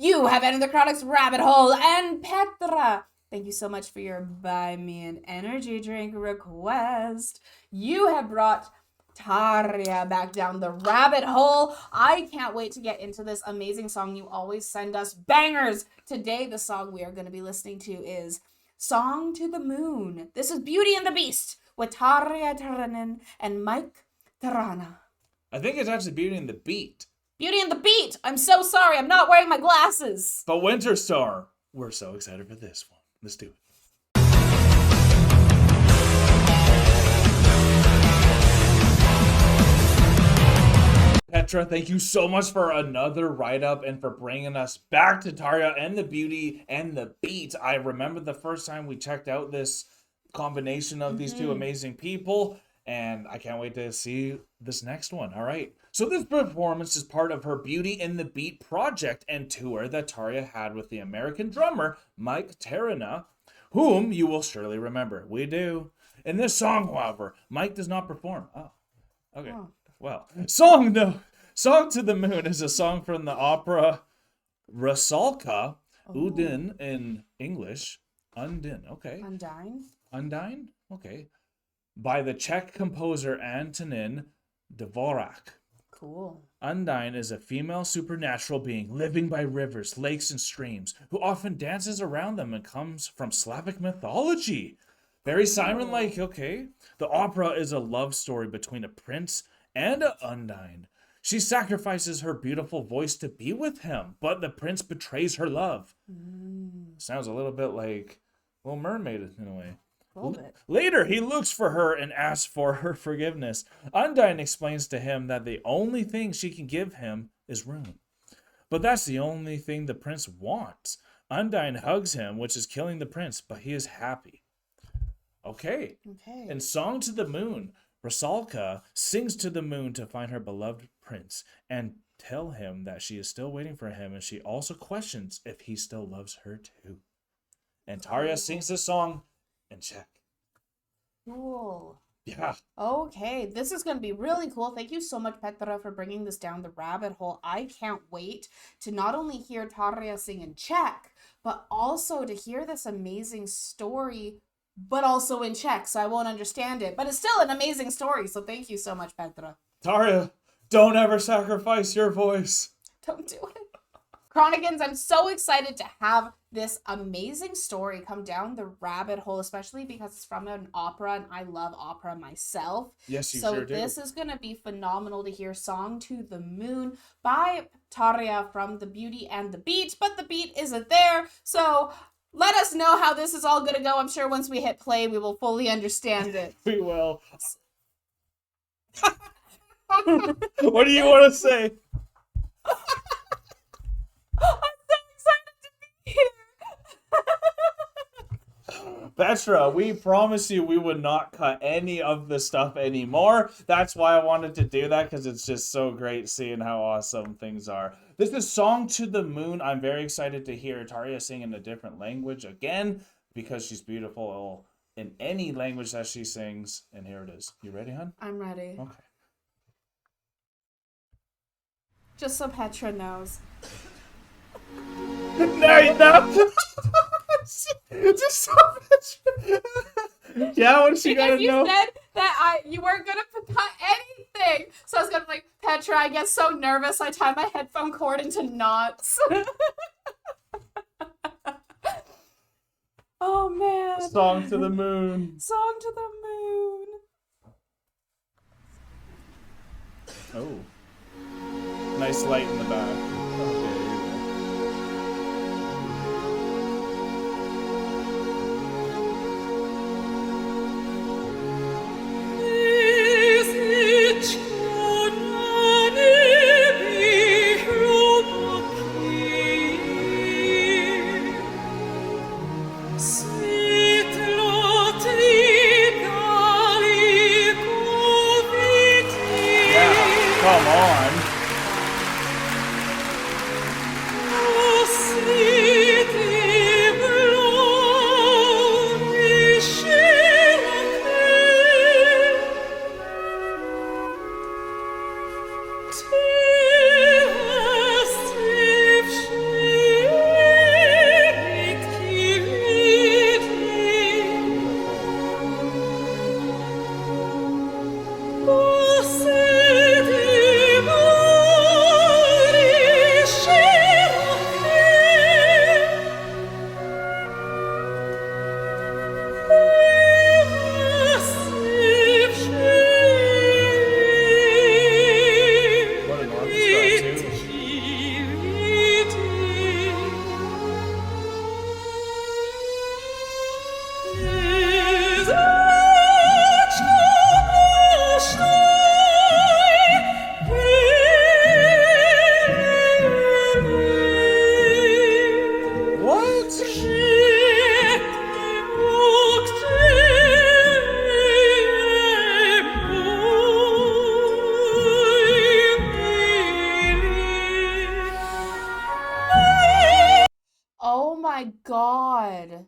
You have entered the Chronic's rabbit hole, and Petra, thank you so much for your buy me an energy drink request. You have brought Tarja back down the rabbit hole. I can't wait to get into this amazing song. You always send us bangers. Today, the song we are going to be listening to is Song to the Moon. This is Beauty and the Beast with Tarja Turunen and Mike Terrana. I think it's actually Beauty and the Beat. Beauty and the Beat! I'm so sorry, I'm not wearing my glasses. But Winter Star, we're so excited for this one. Let's do it. Petra, thank you so much for another write-up and for bringing us back to Tarja and the Beauty and the Beat. I remember the first time we checked out this combination of these two amazing people, and I can't wait to see this next one. All right. So this performance is part of her Beauty and the Beat project and tour that Tarja had with the American drummer Mike Terrana, whom you will surely remember. We do. In this song, however, Mike does not perform. Oh, okay. Oh. Well, Song to the Moon is a song from the opera Rusalka, Undine in English. Undine, okay. Undine? Okay. By the Czech composer Antonin Dvorak. Cool. Undine is a female supernatural being living by rivers, lakes, and streams, who often dances around them and comes from Slavic mythology. Very Siren-like, okay. The opera is a love story between a prince and Undine. She sacrifices her beautiful voice to be with him, but the prince betrays her love. Sounds a little bit like Little Mermaid in a way. Later, he looks for her and asks for her forgiveness. Undine explains to him that the only thing she can give him is room. But that's the only thing the prince wants. Undine hugs him, which is killing the prince, but he is happy. Okay. In Song to the Moon, Rusalka sings to the moon to find her beloved prince and tell him that she is still waiting for him, and she also questions if he still loves her too. And Tarja sings this song in Czech. Cool. Yeah. Okay, this is going to be really cool. Thank you so much, Petra, for bringing this down the rabbit hole. I can't wait to not only hear Tarja sing in Czech, but also to hear this amazing story, but also in Czech, so I won't understand it. But it's still an amazing story, so thank you so much, Petra. Tarja, don't ever sacrifice your voice. Don't do it. Chronicans, I'm so excited to have this amazing story come down the rabbit hole, especially because it's from an opera, and I love opera myself. Yes, you sure do. So this is going to be phenomenal to hear Song to the Moon by Tarja from the Beauty and the Beat, but the beat isn't there, so let us know how this is all going to go. I'm sure once we hit play, we will fully understand it. We will. What do you want to say? I'm so excited to be here. Petra, we promise you we would not cut any of the stuff anymore. That's why I wanted to do that, because it's just so great seeing how awesome things are. This is Song to the Moon. I'm very excited to hear Tarja sing in a different language again, because she's beautiful in any language that she sings. And here it is. You ready, hon? I'm ready. Okay. Just so Petra knows. No. Just so Petra. Yeah, what she gotta know? You said that you weren't gonna cut anything, so I was gonna be like, Petra, I get so nervous I tie my headphone cord into knots. Oh man. Song to the Moon. Song to the Moon. Oh. Nice light in the back. Okay. my God.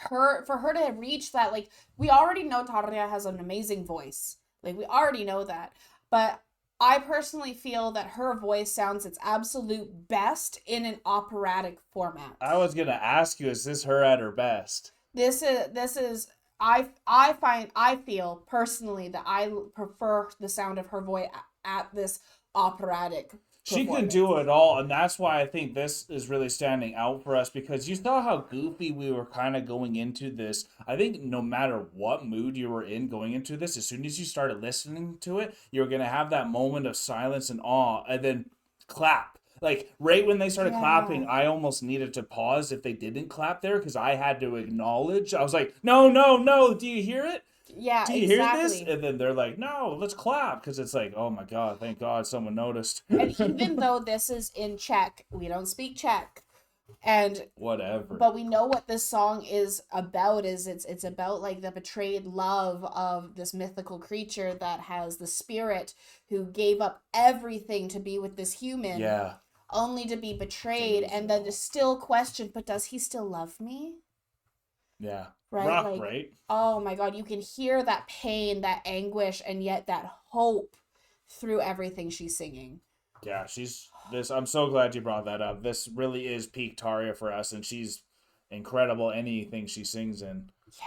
For her to reach that, like, we already know Tarja has an amazing voice. Like, we already know that. But I personally feel that her voice sounds its absolute best in an operatic format. I was gonna ask you, is this her at her best? This is I feel personally that I prefer the sound of her voice at this operatic She can do it all, and that's why I think this is really standing out for us, because you saw how goofy we were kind of going into this. I think no matter what mood you were in going into this, as soon as you started listening to it, you're going to have that moment of silence and awe, and then clap. Like, right when they started clapping, I almost needed to pause if they didn't clap there, because I had to acknowledge. I was like, no, no, no, do you hear it? Yeah, do you hear this? And then they're like, no, let's clap. Because it's like, oh my God, thank God someone noticed. And even though this is in Czech, we don't speak Czech. And whatever. But we know what this song is about. It's about like the betrayed love of this mythical creature that has the spirit who gave up everything to be with this human. Yeah. Only to be betrayed and then to still question, but does he still love me? Yeah. Right? Rough, like, right? Oh my God, you can hear that pain, that anguish, and yet that hope through everything she's singing. Yeah, I'm so glad you brought that up. This really is peak Tarja for us, and she's incredible anything she sings in. Yeah.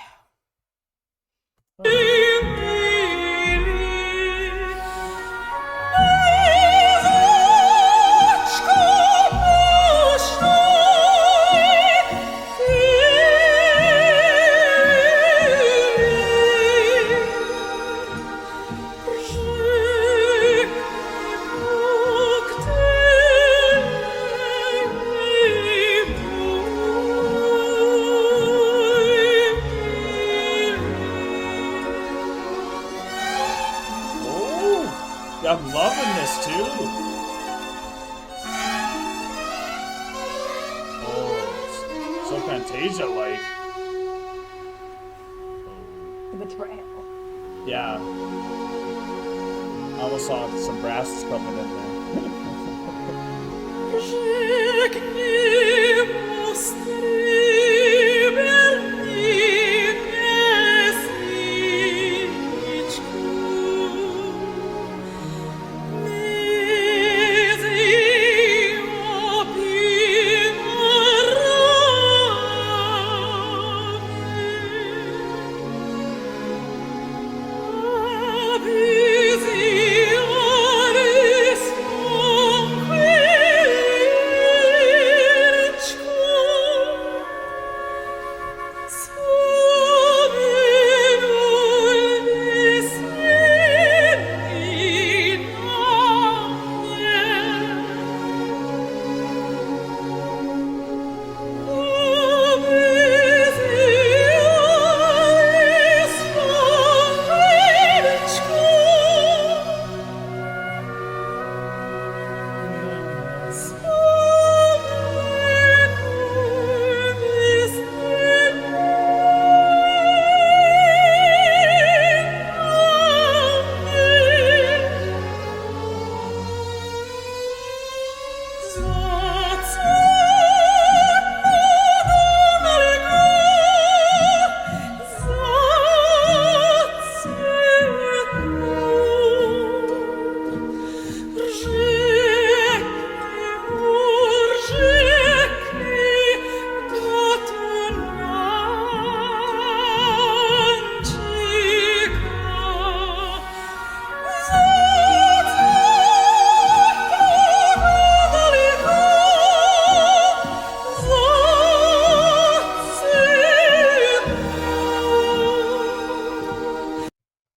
I'm loving this too. Oh, so Fantasia-like. The betrayal. Yeah. I almost saw some brasses coming in there.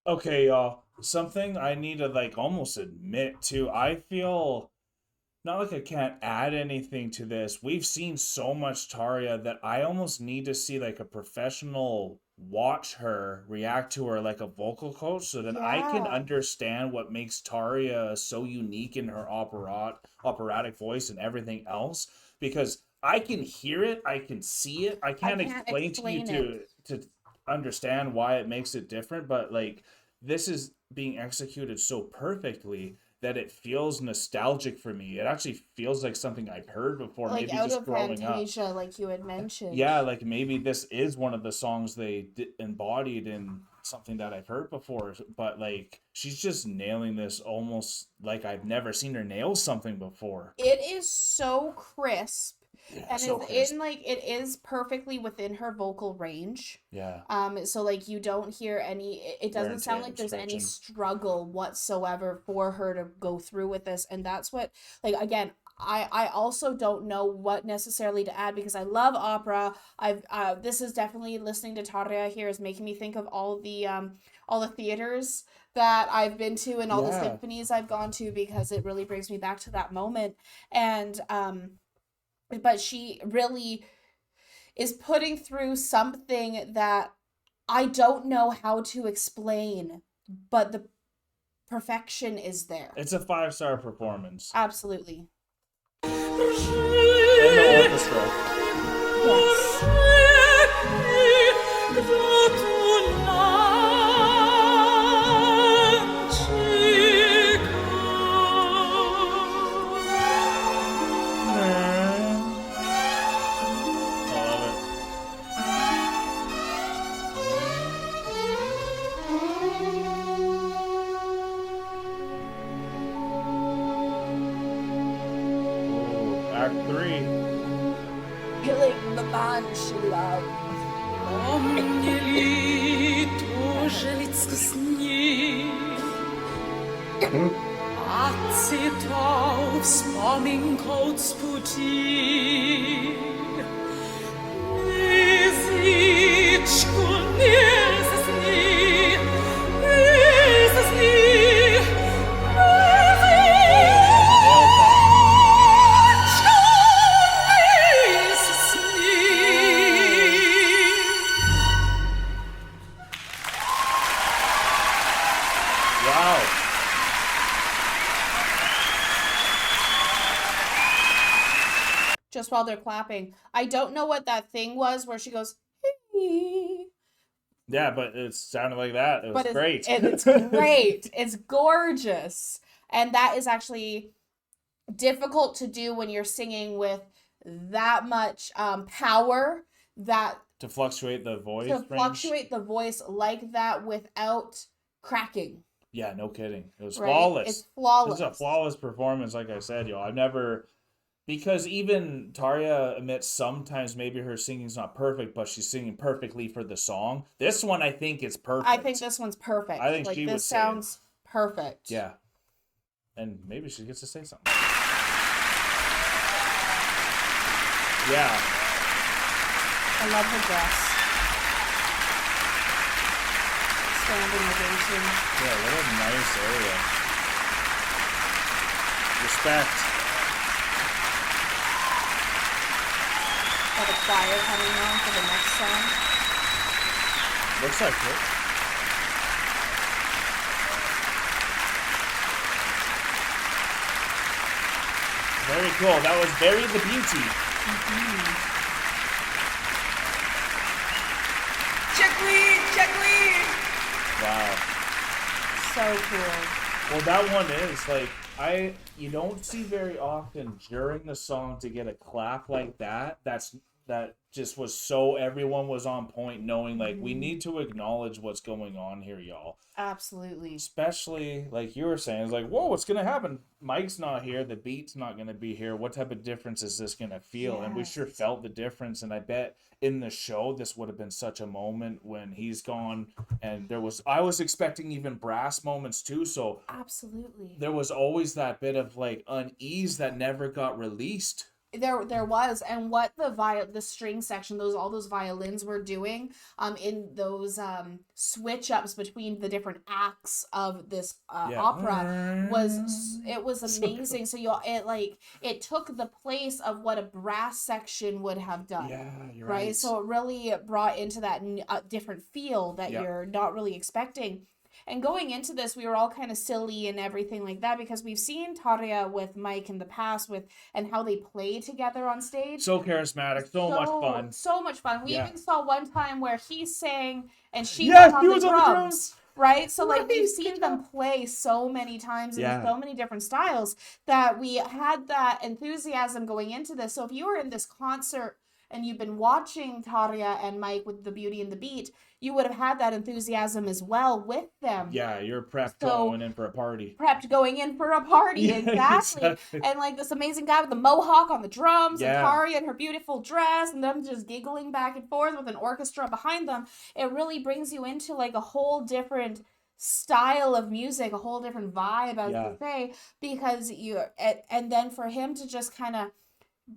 Okay, y'all. Something I need to almost admit to. I feel not like I can't add anything to this. We've seen so much Tarja that I almost need to see a professional watch her, react to her like a vocal coach, so that I can understand what makes Tarja so unique in her operatic voice and everything else. Because I can hear it, I can see it. I can't explain to you to understand why it makes it different, but this is being executed so perfectly that it feels nostalgic for me. It actually feels like something I've heard before, Like maybe out just of growing up. Fantasia, like you had mentioned. Yeah, like maybe this is one of the songs they embodied in something that I've heard before. But like she's just nailing this almost like I've never seen her nail something before. It is so crisp. Yeah, And so it's crisp. in like it is perfectly within her vocal range. Yeah. So like you don't hear any it doesn't sound like there's any struggle whatsoever for her to go through with this. And that's what, like, again, I also don't know what necessarily to add because I love opera. This is definitely, listening to Tarja here is making me think of all the theaters that I've been to and all the symphonies I've gone to, because it really brings me back to that moment. And but she really is putting through something that I don't know how to explain, but the perfection is there. It's a 5-star performance. Absolutely. And the orchestra. Yes. Act 3. Killing the man she loved. Wow. Just while they're clapping. I don't know what that thing was where she goes, hey. Yeah, but it sounded like that. It was great. It's great. It's gorgeous. And that is actually difficult to do when you're singing with that much power, to fluctuate the voice range. Fluctuate the voice like that without cracking. Yeah, no kidding. It was right? flawless. It's flawless. It's a flawless performance, like I said, yo. I've never, because even Tarja admits sometimes maybe her singing's not perfect, but she's singing perfectly for the song. This one, I think it's perfect. I think this one's perfect. I think like, she this would say sounds perfect. Yeah. And maybe she gets to say something. Yeah. I love her dress. Standing ovation. Yeah, what a nice area. Respect. Got the choir coming on for the next song. Looks like it. Very cool. That was Bury the Beauty. Mm-hmm. Wow. So cool. Well, that one is like you don't see very often during the song to get a clap like that. That just was so everyone was on point, knowing like we need to acknowledge what's going on here, y'all. Absolutely. Especially like you were saying, it's like, whoa, what's gonna happen? Mike's not here, the beat's not gonna be here. What type of difference is this gonna feel? Yes. And we sure felt the difference. And I bet in the show this would have been such a moment when he's gone. And I was expecting even brass moments too. So absolutely, there was always that bit of like unease that never got released. There was, and what the string section, all those violins were doing in those switch ups between the different acts of this opera was amazing. So it took the place of what a brass section would have done. Yeah, you're right. So it really brought into that different feel that you're not really expecting. And going into this, we were all kind of silly and everything like that because we've seen Tarja with Mike in the past and how they play together on stage. So charismatic, so much fun. So much fun. We even saw one time where he sang and she was on the drums. Right? So like we've seen them play so many times in so many different styles that we had that enthusiasm going into this. So if you were in this concert and you've been watching Tarja and Mike with the Beauty and the Beat, you would have had that enthusiasm as well with them. Yeah, you're prepped going in for a party. Prepped going in for a party, exactly. And like this amazing guy with the mohawk on the drums, and Tarja in her beautiful dress, and them just giggling back and forth with an orchestra behind them. It really brings you into like a whole different style of music, a whole different vibe, as they say, because and then for him to just kind of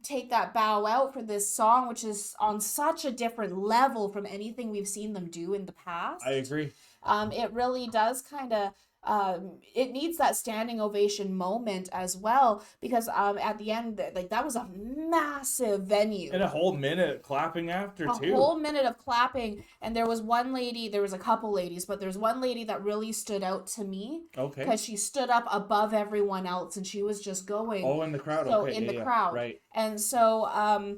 take that bow out for this song, which is on such a different level from anything we've seen them do in the past. I agree. It really does kind of it needs that standing ovation moment as well, because at the end, like, that was a massive venue and a whole minute clapping after a whole minute of clapping. And there was a couple ladies, but there's one lady that really stood out to me, because she stood up above everyone else and she was just going in the crowd. Crowd, right. And so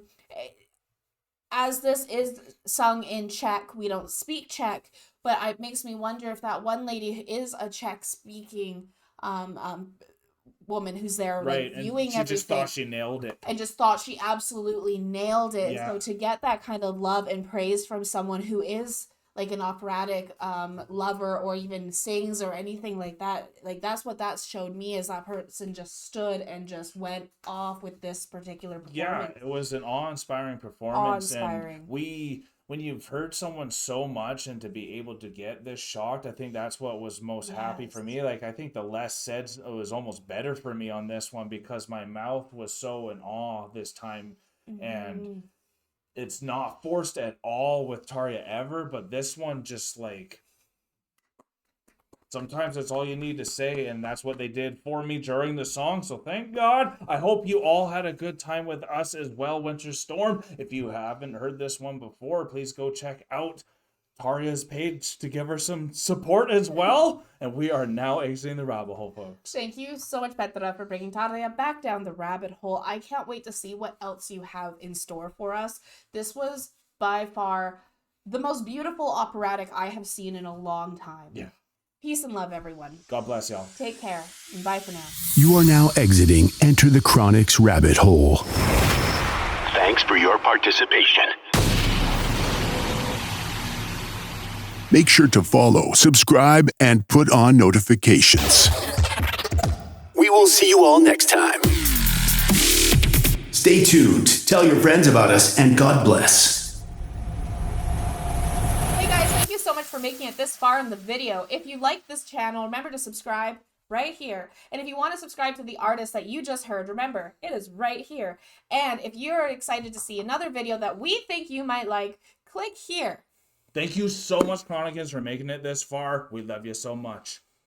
as this is sung in Czech, we don't speak Czech, but it makes me wonder if that one lady is a Czech-speaking woman who's there, right, like, viewing everything. She just thought she nailed it. And just thought she absolutely nailed it. Yeah. So to get that kind of love and praise from someone who is like an operatic lover, or even sings or anything like that, like, that's what that showed me, is that person just stood and just went off with this particular performance. Yeah, it was an awe-inspiring performance. And when you've heard someone so much and to be able to get this shocked, I think that's what was most happy for me. Like, I think the less said was almost better for me on this one, because my mouth was so in awe this time. And it's not forced at all with Tarja ever, but this one just, like, sometimes that's all you need to say, and that's what they did for me during the song. So thank God. I hope you all had a good time with us as well, Winter Storm. If you haven't heard this one before, please go check out Tarja's page to give her some support as well. And we are now exiting the rabbit hole, folks. Thank you so much, Petra, for bringing Tarja back down the rabbit hole. I can't wait to see what else you have in store for us. This was by far the most beautiful operatic I have seen in a long time. Yeah. Peace and love, everyone. God bless y'all. Take care, and bye for now. You are now exiting Enter the Chronic's rabbit hole. Thanks for your participation. Make sure to follow, subscribe, and put on notifications. We will see you all next time. Stay tuned, tell your friends about us, and God bless. So much for making it this far in the video. If you like this channel, remember to subscribe right here. And if you want to subscribe to the artist that you just heard, remember, it is right here. And if you're excited to see another video that we think you might like, click here. Thank you so much, Chronicans, for making it this far. We love you so much.